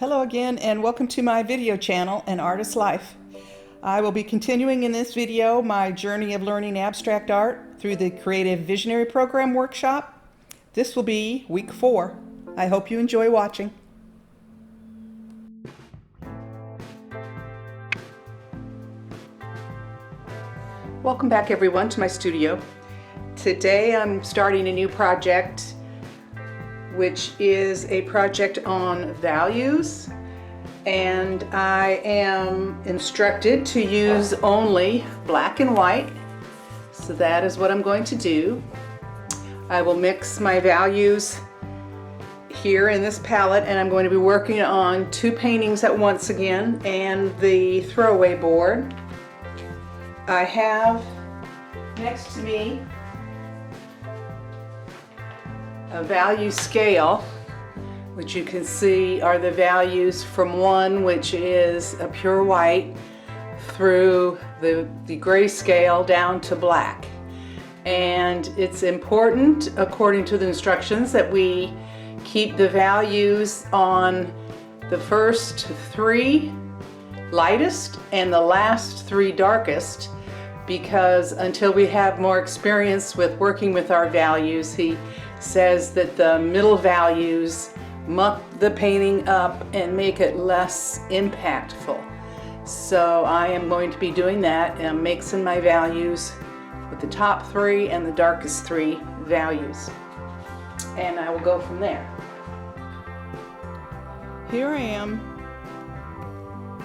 Hello again and welcome to my video channel, An Artist's Life. I will be continuing in this video my journey of learning abstract art through the Creative Visionary Program workshop. This will be week 4. I hope you enjoy watching. Welcome back everyone to my studio. Today I'm starting a new project, which is a project on values, and I am instructed to use only black and white, so that is what I'm going to do. I will mix my values here in this palette, and I'm going to be working on 2 paintings at once again and the throwaway board. I have next to me a value scale, which you can see are the values from 1, which is a pure white, through the gray scale down to black. And it's important, according to the instructions, that we keep the values on the first 3 lightest and the last 3 darkest, because until we have more experience with working with our values, he says that the middle values muck the painting up and make it less impactful. So I am going to be doing that, and I'm mixing my values with the top 3 and the darkest 3 values, and I will go from there. Here I am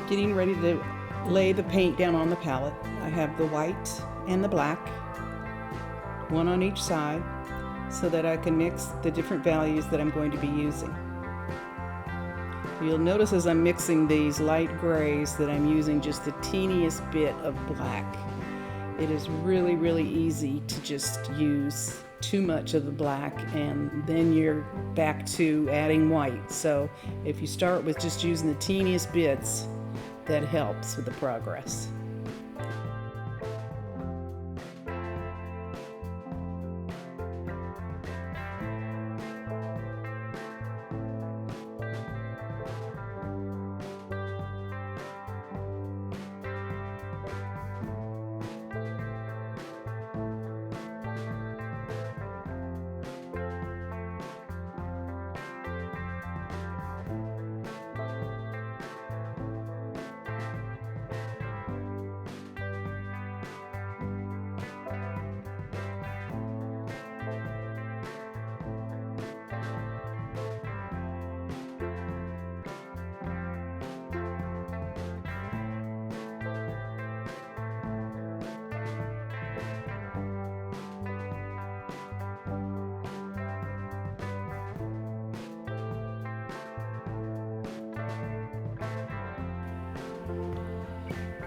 getting ready to lay the paint down on the palette. I have the white and the black, one on each side, so that I can mix the different values that I'm going to be using. You'll notice as I'm mixing these light grays that I'm using just the teeniest bit of black. It is really easy to just use too much of the black, and then you're back to adding white. So if you start with just using the teeniest bits, that helps with the progress.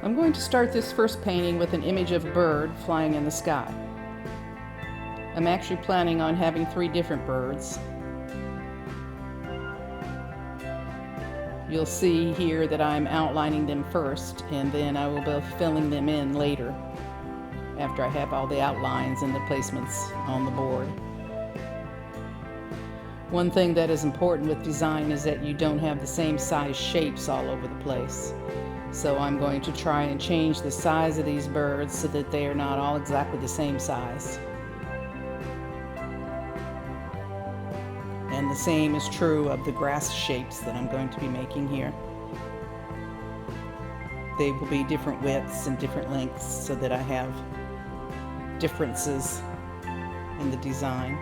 I'm going to start this first painting with an image of a bird flying in the sky. I'm actually planning on having 3 different birds. You'll see here that I'm outlining them first, and then I will be filling them in later after I have all the outlines and the placements on the board. One thing that is important with design is that you don't have the same size shapes all over the place. So I'm going to try and change the size of these birds so that they are not all exactly the same size. And the same is true of the grass shapes that I'm going to be making here. They will be different widths and different lengths so that I have differences in the design.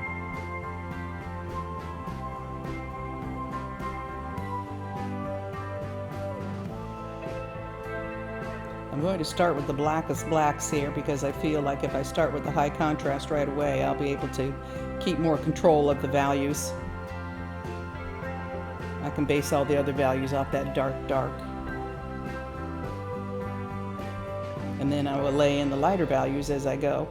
I'm going to start with the blackest blacks here because I feel like if I start with the high contrast right away, I'll be able to keep more control of the values. I can base all the other values off that dark. And then I will lay in the lighter values as I go.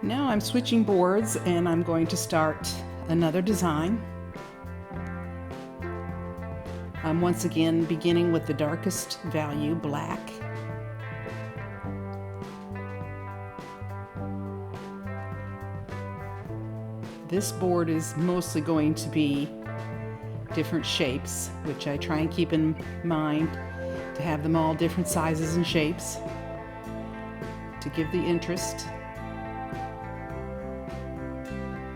Now I'm switching boards and I'm going to start another design. I'm once again beginning with the darkest value, black. This board is mostly going to be different shapes, which I try and keep in mind to have them all different sizes and shapes to give the interest.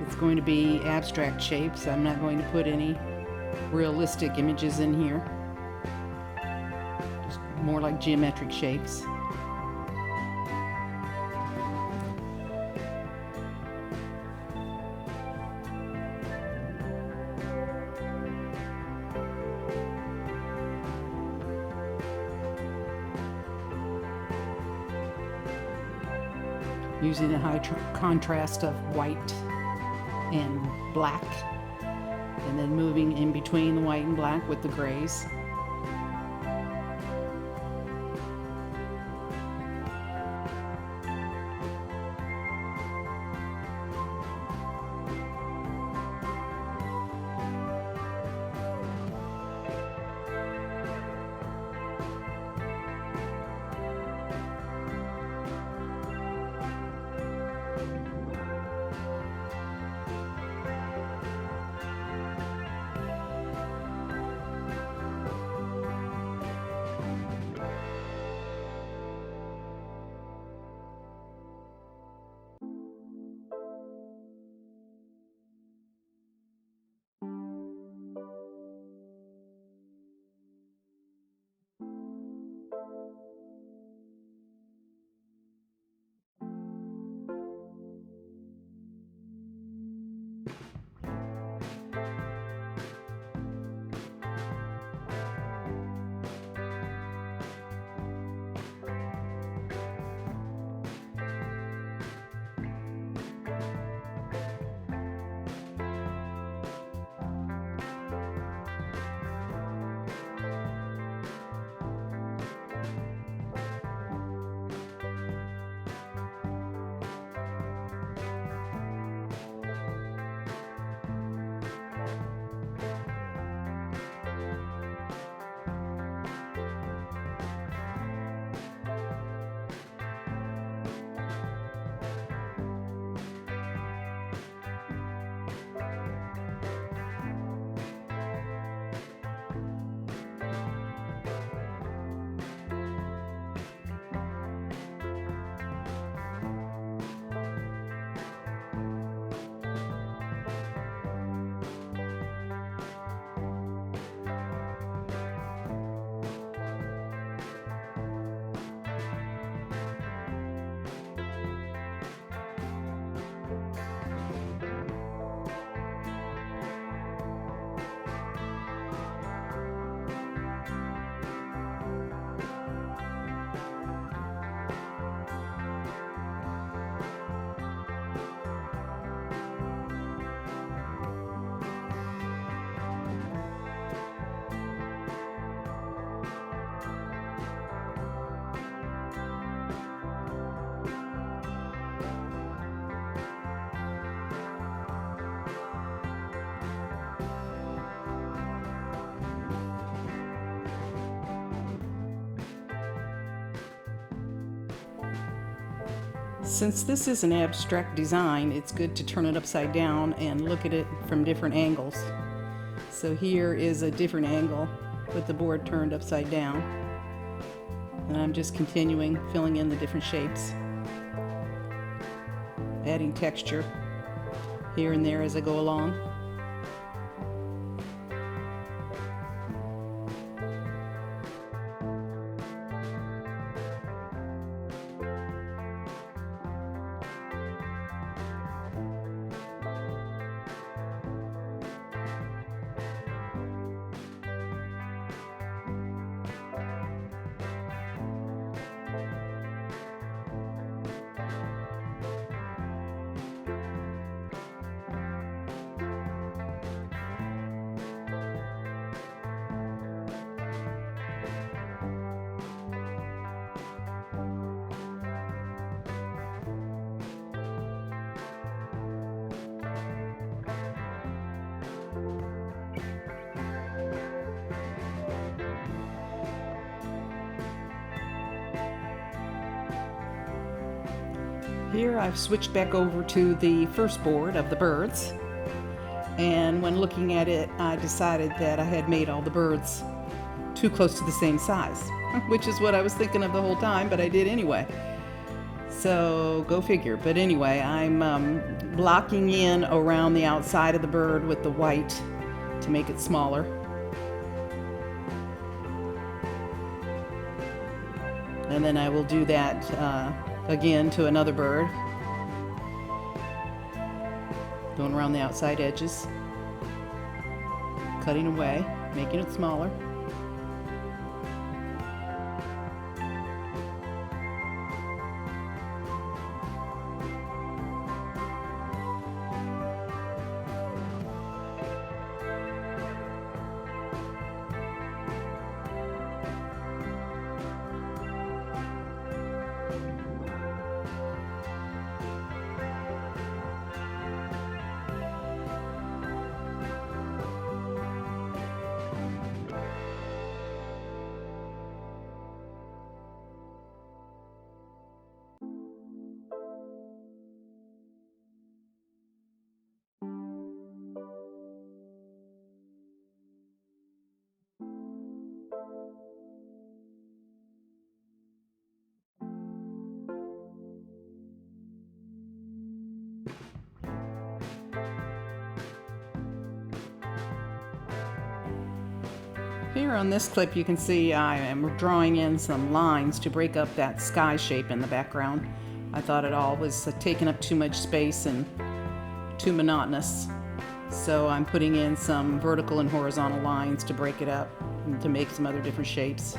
It's going to be abstract shapes. I'm not going to put any realistic images in here. Just more like geometric shapes. Using a high contrast of white and black, and then moving in between the white and black with the grays. Since this is an abstract design, it's good to turn it upside down and look at it from different angles. So here is a different angle with the board turned upside down. And I'm just continuing filling in the different shapes, adding texture here and there as I go along. Here I've switched back over to the first board of the birds, and when looking at it I decided that I had made all the birds too close to the same size, which is what I was thinking of the whole time, but I did anyway. So go figure. But anyway, I'm blocking in around the outside of the bird with the white to make it smaller. And then I will do that again to another bird, going around the outside edges, cutting away, making it smaller. Here on this clip you can see I am drawing in some lines to break up that sky shape in the background. I thought it all was taking up too much space and too monotonous. So I'm putting in some vertical and horizontal lines to break it up and to make some other different shapes.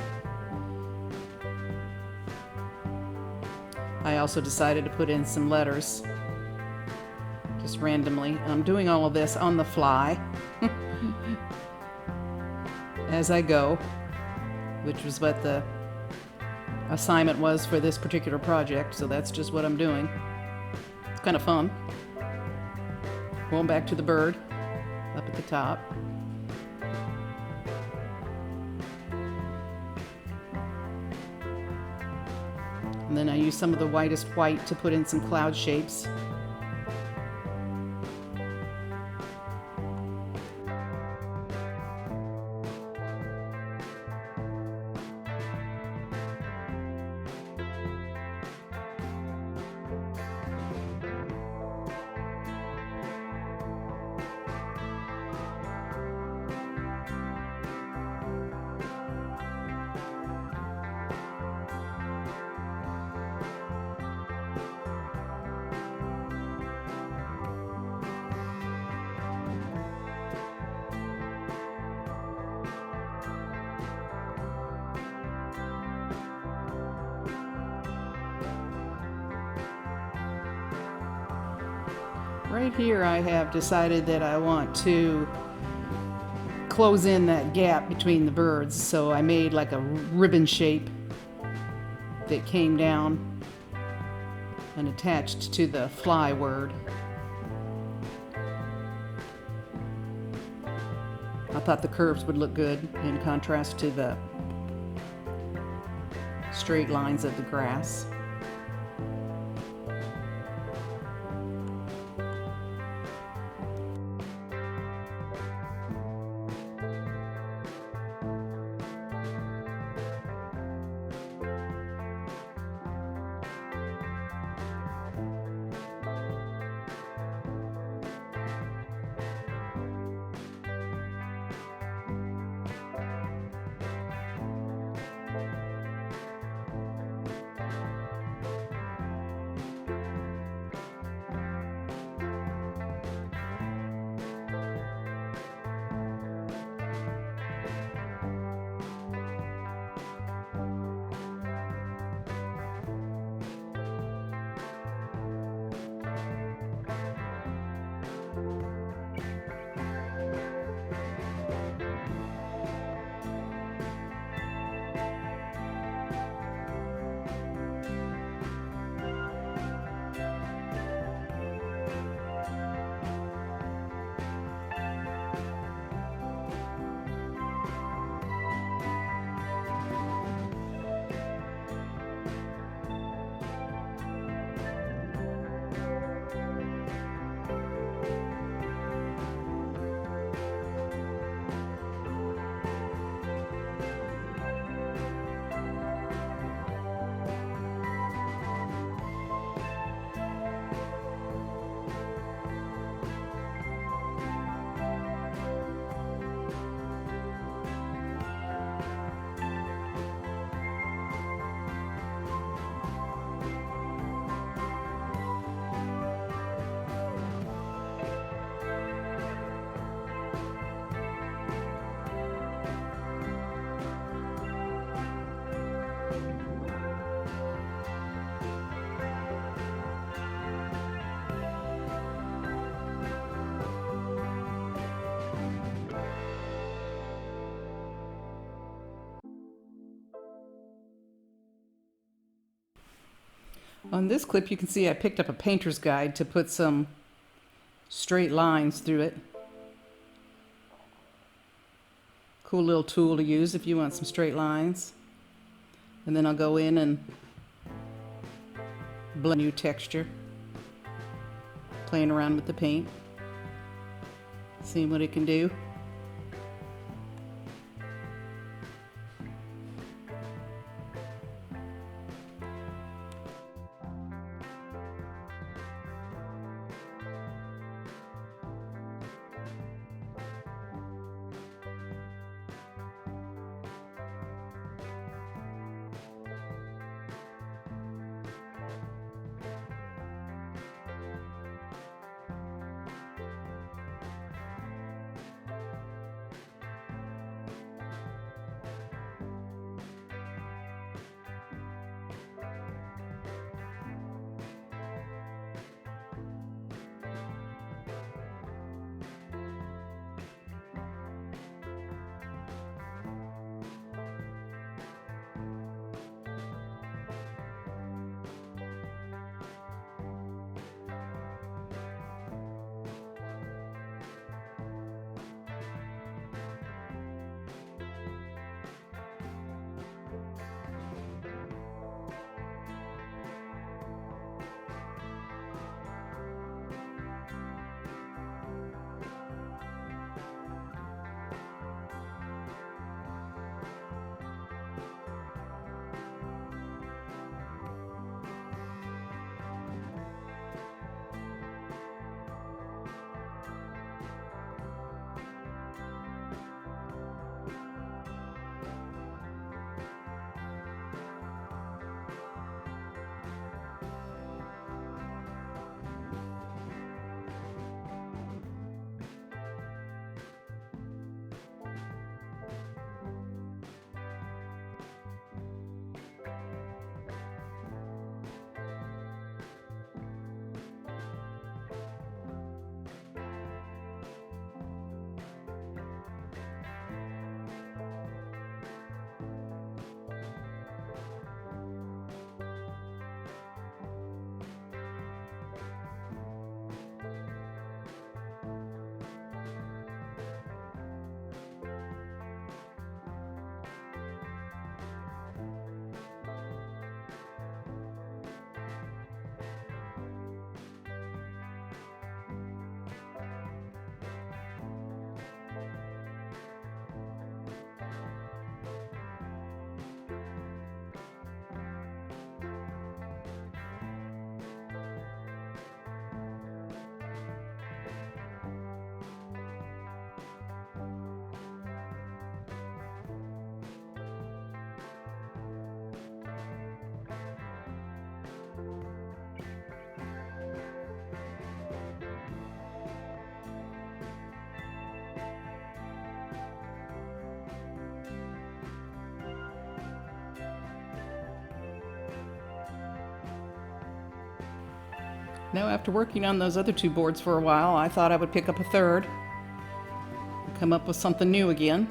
I also decided to put in some letters just randomly. I'm doing all of this on the fly as I go, which was what the assignment was for this particular project, so that's just what I'm doing. It's kind of fun. Going back to the bird up at the top. And then I use some of the whitest white to put in some cloud shapes. Right here I have decided that I want to close in that gap between the birds, so I made like a ribbon shape that came down and attached to the fly word. I thought the curves would look good in contrast to the straight lines of the grass. On this clip you can see I picked up a painter's guide to put some straight lines through it. Cool little tool to use if you want some straight lines. And then I'll go in and blend new texture, playing around with the paint, seeing what it can do. Now, after working on those other two boards for a while, I thought I would pick up a third and come up with something new again.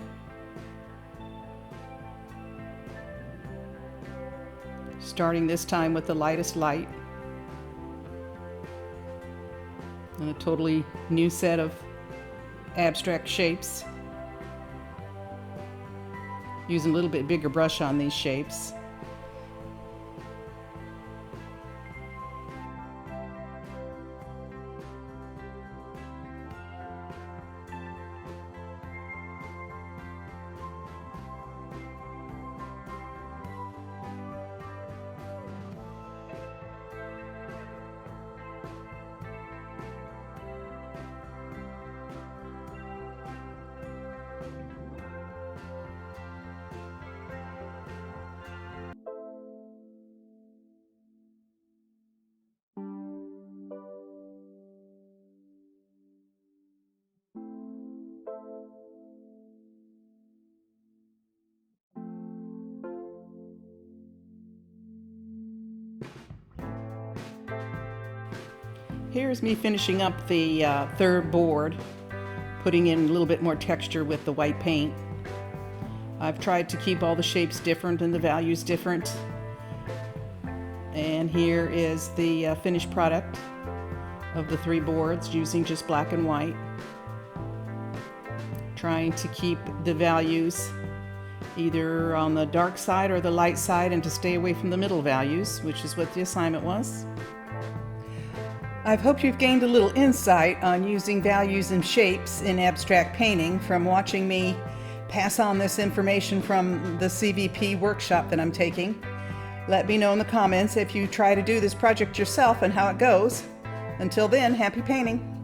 Starting this time with the lightest light and a totally new set of abstract shapes. Using a little bit bigger brush on these shapes. Here's me finishing up the third board, putting in a little bit more texture with the white paint. I've tried to keep all the shapes different and the values different, And here is the finished product of the 3 boards using just black and white. Trying to keep the values either on the dark side or the light side and to stay away from the middle values, which is what the assignment was. I hope you've gained a little insight on using values and shapes in abstract painting from watching me pass on this information from the CVP workshop that I'm taking. Let me know in the comments if you try to do this project yourself and how it goes. Until then, happy painting!